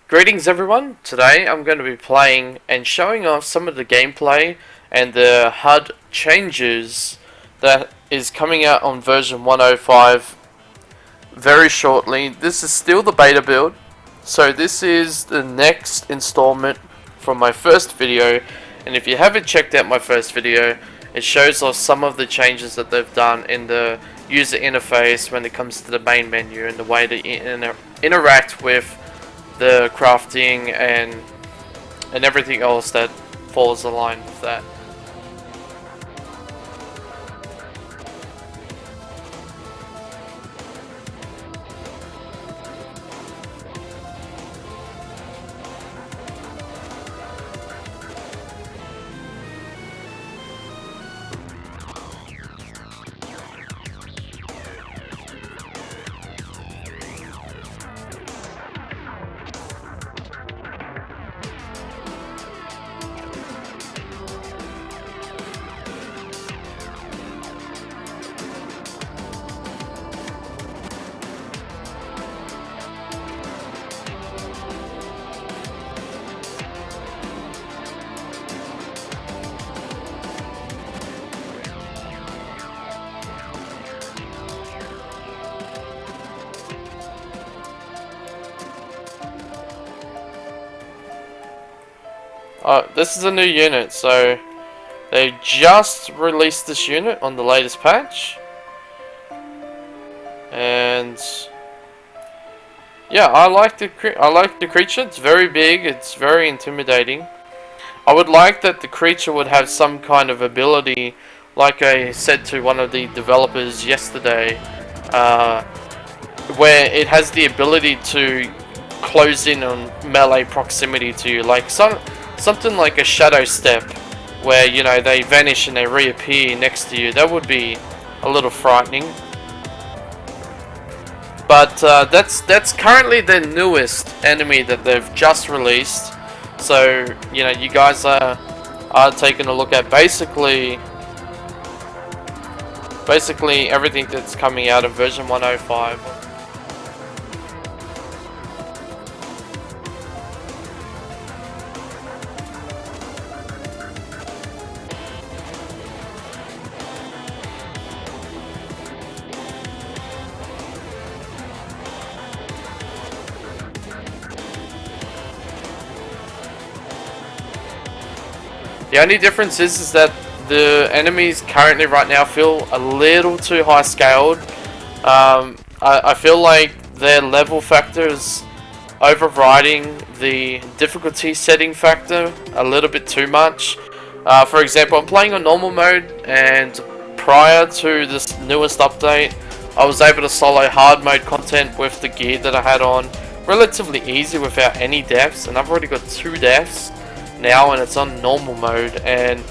Greetings everyone, today I'm going to be playing and showing off some of the gameplay and the HUD changes that is coming out on version 105 very shortly. This is still the beta build, so this is the next installment from my first video, and if you haven't checked out my first video, it shows off some of the changes that they've done in the user interface when it comes to the main menu and the way to interact with the crafting and everything else that falls aligned with that. This is a new unit, so they just released this unit on the latest patch, and yeah, I like the creature. It's very big. It's very intimidating. I would like that the creature would have some kind of ability, like I said to one of the developers yesterday, where it has the ability to close in on melee proximity to you, like something like a shadow step, where they vanish and they reappear next to you. That would be a little frightening. But that's currently the newest enemy that they've just released. So you guys are taking a look at basically everything that's coming out of version 105. The only difference is that the enemies currently right now feel a little too high scaled. I feel like their level factor is overriding the difficulty setting factor a little bit too much. For example, I'm playing on normal mode, and prior to this newest update, I was able to solo hard mode content with the gear that I had on relatively easy without any deaths, and I've already got 2 deaths now, and it's on normal mode, and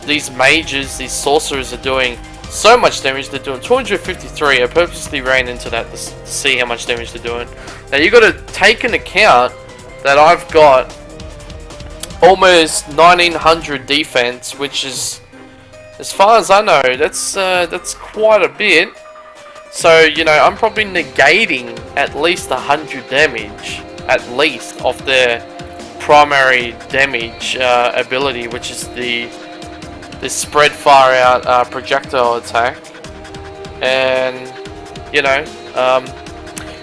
these mages, these sorcerers are doing so much damage. They're doing 253. I purposely ran into that to see how much damage they're doing. Now you got to take into account that I've got almost 1900 defense, which is, as far as I know, that's quite a bit. So I'm probably negating at least 100 damage, at least, off their primary damage ability, which is the spread far out projectile attack. And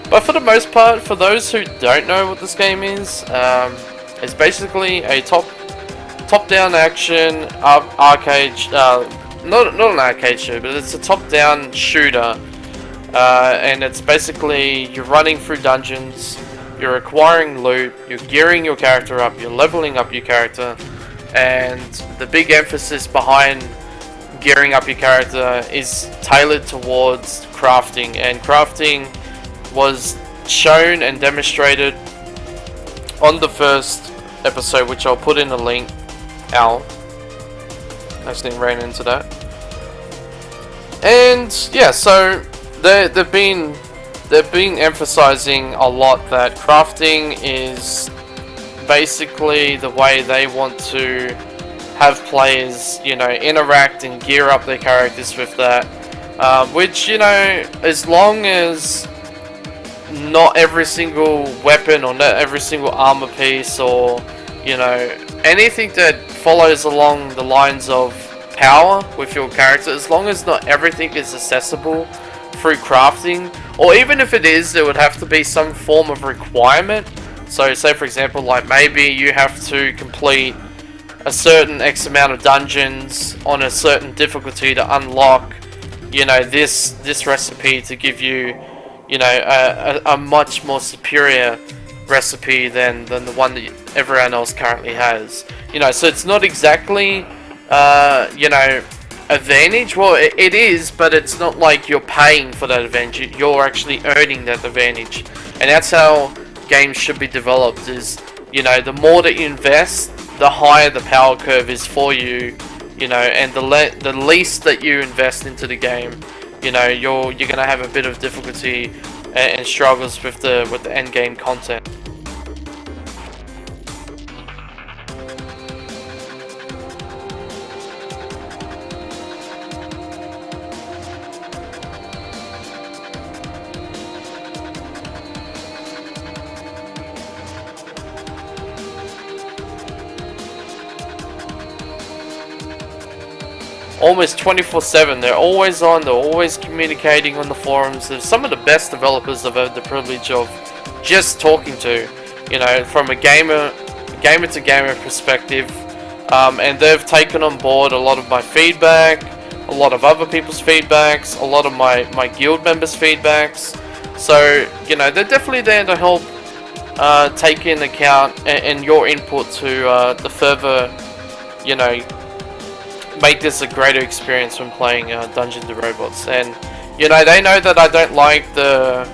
but for the most part, for those who don't know what this game is, it's basically a top-down action arcade, not an arcade shooter, but it's a top-down shooter, and it's basically you're running through dungeons, you're acquiring loot, you're gearing your character up, you're leveling up your character, and the big emphasis behind gearing up your character is tailored towards crafting, and crafting was shown and demonstrated on the first episode, which I'll put in a link. I accidentally ran into that. And yeah, so they've been emphasizing a lot that crafting is basically the way they want to have players, interact and gear up their characters with that. Which, as long as not every single weapon or not every single armor piece or, you know, anything that follows along the lines of power with your character, as long as not everything is accessible through crafting, or even if it is, there would have to be some form of requirement. So say for example, like maybe you have to complete a certain X amount of dungeons on a certain difficulty to unlock, you know, this recipe to give you, you know, a much more superior recipe than the one that everyone else currently has. You know, so it's not exactly, you know, advantage. Well, it is, but it's not like you're paying for that advantage. You're actually earning that advantage, and that's how games should be developed. Is, you know, the more that you invest, the higher the power curve is for you. You know, and the least that you invest into the game, you know, you're gonna have a bit of difficulty and struggles with the end game content. Almost 24/7, they're always on, they're always communicating on the forums. They're some of the best developers I've had the privilege of just talking to, you know, from a gamer to gamer perspective, and they've taken on board a lot of my feedback, a lot of other people's feedbacks, a lot of my guild members' feedbacks. So, you know, they're definitely there to help take in account and your input to further, you know, make this a greater experience when playing Dungeons and Robots. And, you know, they know that I don't like the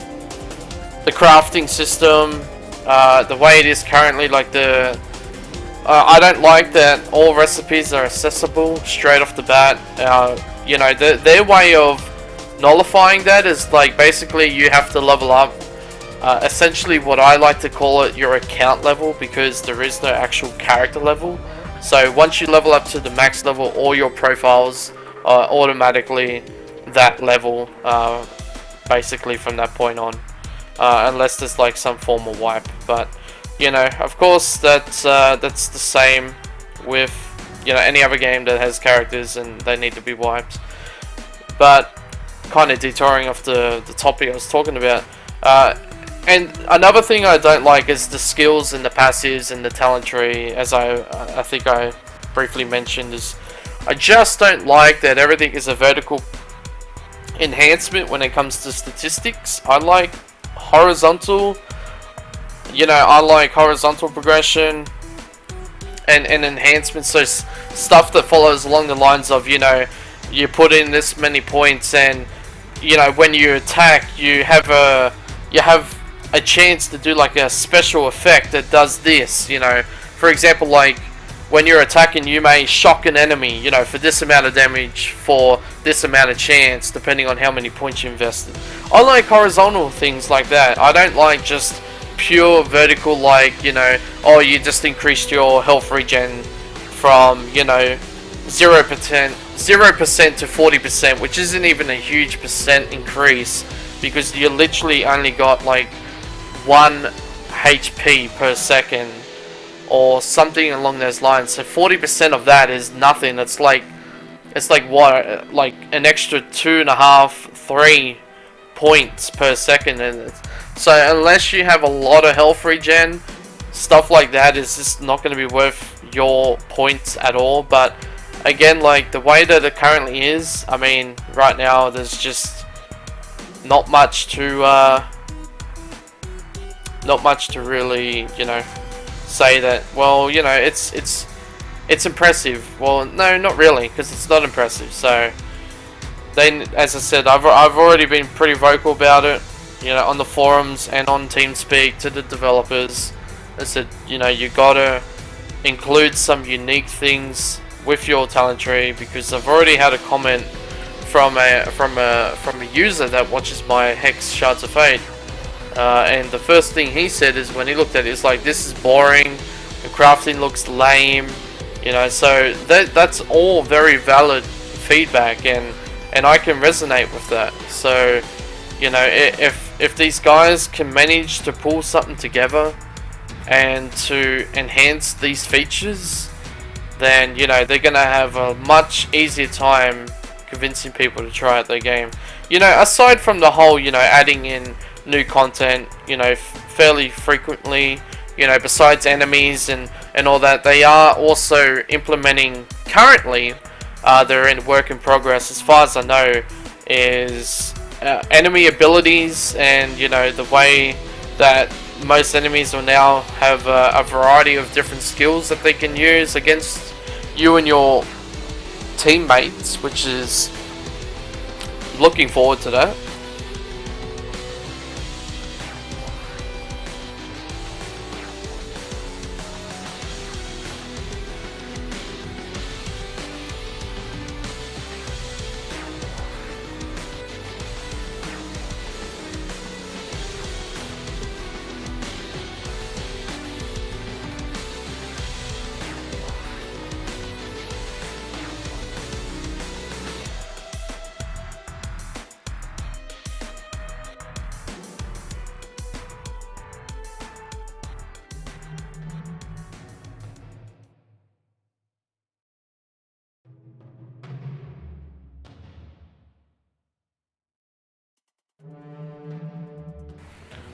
crafting system, the way it is currently. Like I don't like that all recipes are accessible straight off the bat. You know, their way of nullifying that is like basically you have to level up. Essentially, what I like to call it, your account level, because there is no actual character level. So once you level up to the max level, all your profiles are automatically that level, basically from that point on, unless there's like some form of wipe. But, you know, of course that's the same with, you know, any other game that has characters and they need to be wiped. But kind of detouring off the topic I was talking about. And another thing I don't like is the skills and the passives and the talent tree, as I think I briefly mentioned. Is I just don't like that everything is a vertical enhancement when it comes to statistics. I like horizontal, you know, I like horizontal progression and enhancements. So stuff that follows along the lines of, you know, you put in this many points and, you know, when you attack you have a chance to do like a special effect that does this, you know. For example, like when you're attacking you may shock an enemy, you know, for this amount of damage for this amount of chance, depending on how many points you invested. I like horizontal things like that. I don't like just pure vertical, like, you know, oh, you just increased your health regen from, you know, 0% to 40%, which isn't even a huge percent increase, because you literally only got like 1 HP per second or something along those lines. So 40% of that is nothing. It's like what, like an extra 2.5, 3 points per second. And so unless you have a lot of health regen, stuff like that is just not going to be worth your points at all. But again, like the way that it currently is, I mean, right now there's just not much to really, you know, say that, well, you know, it's impressive. Well, no, not really, because it's not impressive. So then, as I said, I've already been pretty vocal about it, you know, on the forums and on TeamSpeak to the developers. I said, you know, you gotta include some unique things with your talent tree, because I've already had a comment from a user that watches my Hex Shards of Fate, and the first thing he said is, when he looked at it, it's like, this is boring, the crafting looks lame, you know. So that's all very valid feedback, and I can resonate with that. So, You know, if these guys can manage to pull something together and to enhance these features, then you know they're gonna have a much easier time convincing people to try out their game. You know, aside from the whole, you know, adding in new content, you know, fairly frequently, you know, besides enemies and all that, they are also implementing currently, they're in work in progress as far as I know, is enemy abilities, and you know, the way that most enemies will now have a variety of different skills that they can use against you and your teammates, which is looking forward to that.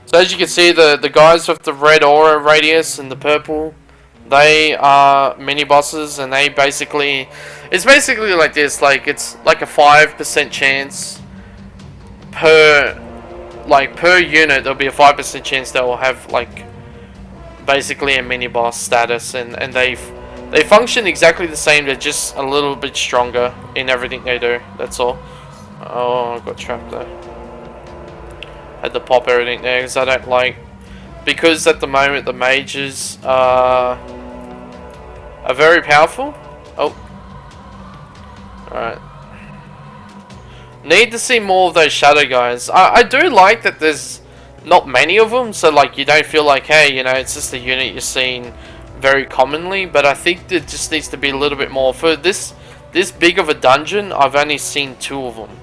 So as you can see, the guys with the red aura radius and the purple, they are mini bosses, and they basically, it's basically like this, like it's like a 5% chance per, like per unit, there'll be a 5% chance that will have like basically a mini boss status, and they function exactly the same, they're just a little bit stronger in everything they do, that's all. Oh, I got trapped there. Had to pop everything there because I don't like, because at the moment the mages are very powerful. Oh, alright. Need to see more of those shadow guys. I do like that there's not many of them, so like you don't feel like, hey, you know, it's just a unit you're seeing very commonly, but I think there just needs to be a little bit more. For this big of a dungeon, I've only seen 2 of them.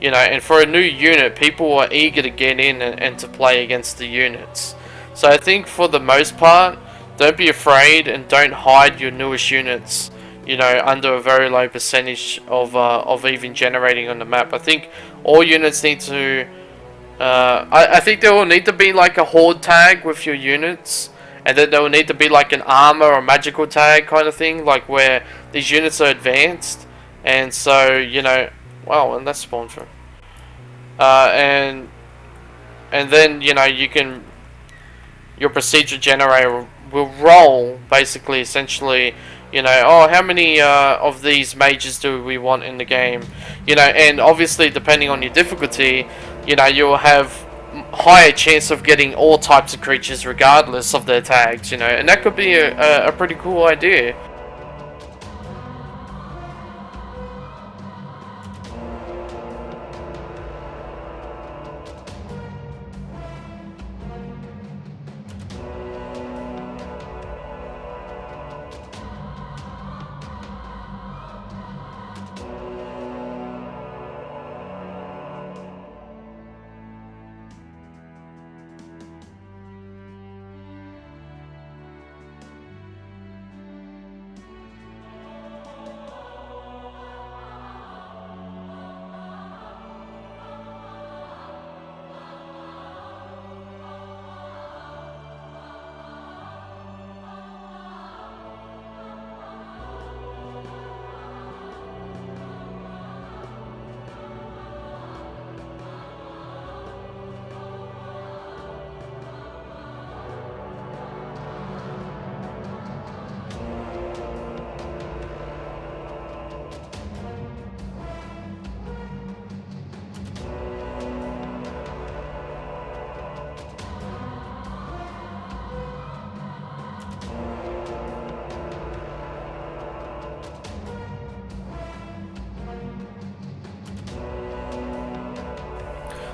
You know, and for a new unit, people are eager to get in and to play against the units. So I think for the most part, don't be afraid and don't hide your newest units, you know, under a very low percentage of even generating on the map. I think all units need to, I think there will need to be like a horde tag with your units, and then there will need to be like an armor or magical tag kind of thing, like where these units are advanced, and so, you know, wow, and that's spawned from. And then, you know, you can, your procedure generator will roll basically, essentially, you know, oh, how many of these mages do we want in the game, you know, and obviously depending on your difficulty, you know, you'll have higher chance of getting all types of creatures regardless of their tags, you know, and that could be a pretty cool idea.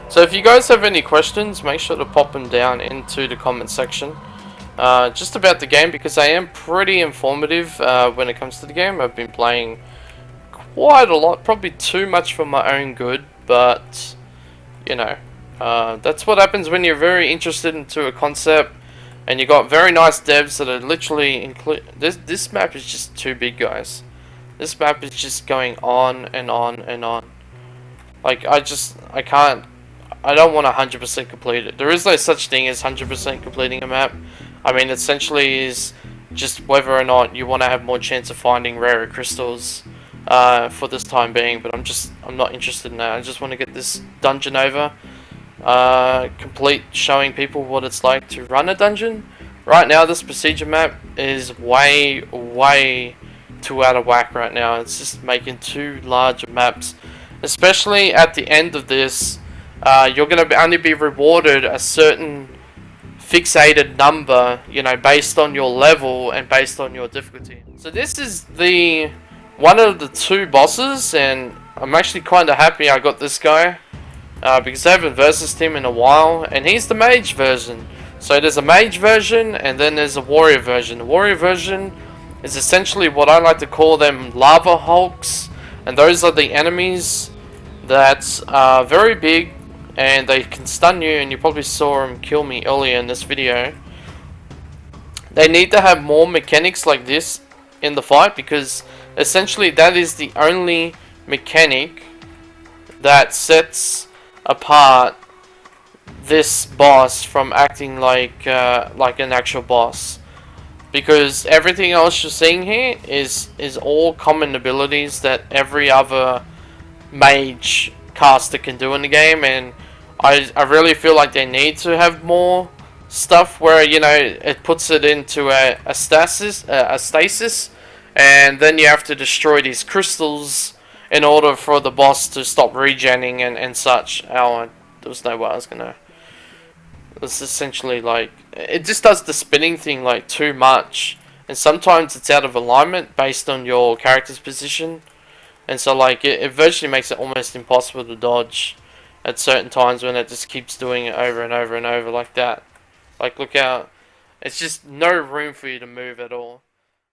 So if you guys have any questions, make sure to pop them down into the comment section. Just about the game, because I am pretty informative when it comes to the game. I've been playing quite a lot, probably too much for my own good, but you know, That's what happens when you're very interested into a concept, and you got very nice devs that are literally include. This map is just too big, guys. This map is just going on and on and on. Like I can't. I don't want to 100% complete it. There is no such thing as 100% completing a map. I mean, essentially is just whether or not you want to have more chance of finding rarer crystals for this time being. But I'm not interested in that. I just want to get this dungeon over. Complete showing people what it's like to run a dungeon. Right now, this procedure map is way too out of whack right now. It's just making too large maps. Especially at the end of this, you're going to only be rewarded a certain fixated number, you know, based on your level and based on your difficulty. So this is the one of the two bosses, and I'm actually kind of happy I got this guy because I haven't versed him in a while, and he's the mage version. So there's a mage version and then there's a warrior version. The warrior version is essentially what I like to call them lava hulks, and those are the enemies that are very big and they can stun you, and you probably saw him kill me earlier in this video. They need to have more mechanics like this in the fight, because essentially that is the only mechanic that sets apart this boss from acting like an actual boss. Because everything else you're seeing here is all common abilities that every other mage caster can do in the game, and I really feel like they need to have more stuff where, you know, it puts it into a stasis, and then you have to destroy these crystals in order for the boss to stop regenning and such. Oh, there was no way I was gonna. It's essentially like it just does the spinning thing like too much, and sometimes it's out of alignment based on your character's position. And so, like, it virtually makes it almost impossible to dodge at certain times when it just keeps doing it over and over and over like that. Like, look out. It's just no room for you to move at all.